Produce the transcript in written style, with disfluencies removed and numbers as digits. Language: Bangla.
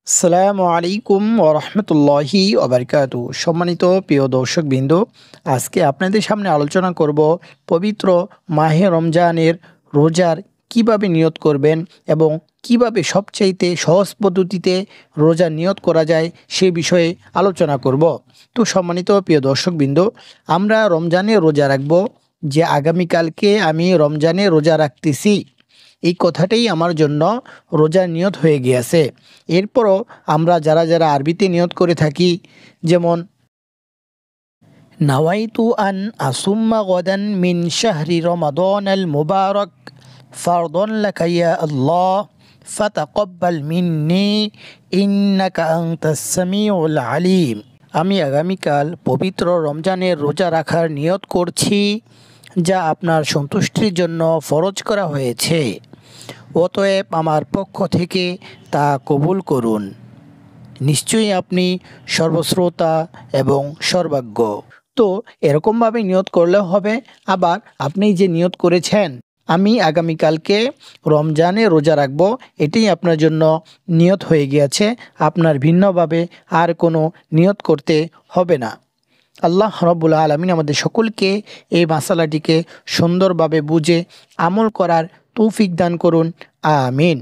আসসালামু আলাইকুম ওরহমতুল্লাহি ওবরকাতু। সম্মানিত প্রিয় দর্শকবৃন্দ, আজকে আপনাদের সামনে আলোচনা করব পবিত্র মাহে রমজানের রোজার কিভাবে নিয়ত করবেন এবং কিভাবে সবচাইতে সহজ পদ্ধতিতে রোজা নিয়ত করা যায় সে বিষয়ে আলোচনা করব। তো সম্মানিত প্রিয় দর্শকবৃন্দ, আমরা রমজানে রোজা রাখব, যে আগামীকালকে আমি রমজানে রোজা রাখতেছি এই কথাটাই আমার জন্য রোজার নিয়ত হয়ে গিয়েছে। এরপরও আমরা যারা আরবিতে নিয়ত করে থাকি, যেমন নাওয়াইতু আন আসুম্মা গদান মিন শাহরি রমাদান আল মুবারক ফারদান লাকা ইয়া আল্লাহ ফাতাকাব্বাল মিন্নি ইন্নাকা আনতাস সামিউল আলিম। আমি আগামীকাল পবিত্র রমজানের রোজা রাখার নিয়ত করছি, যা আপনার সন্তুষ্টির জন্য ফরজ করা হয়েছে। অতএব আমার পক্ষ থেকে তা কবুল করুন। নিশ্চয়ই আপনি সর্বশ্রোতা এবং সর্বাজ্ঞ। তো এরকমভাবে নিয়ত করলেও হবে। আবার আপনি যে নিয়ত করেছেন আমি আগামীকালকে রমজানে রোজা রাখবো, এটাই আপনার জন্য নিয়ত হয়ে গিয়েছে। আপনার ভিন্নভাবে আর কোনো নিয়ত করতে হবে না। আল্লাহ রাব্বুল আলামিন আমাদের সকলকে এই মাসালাটিকে সুন্দরভাবে বুঝে আমল করার তৌফিক দান করুন। আমিন।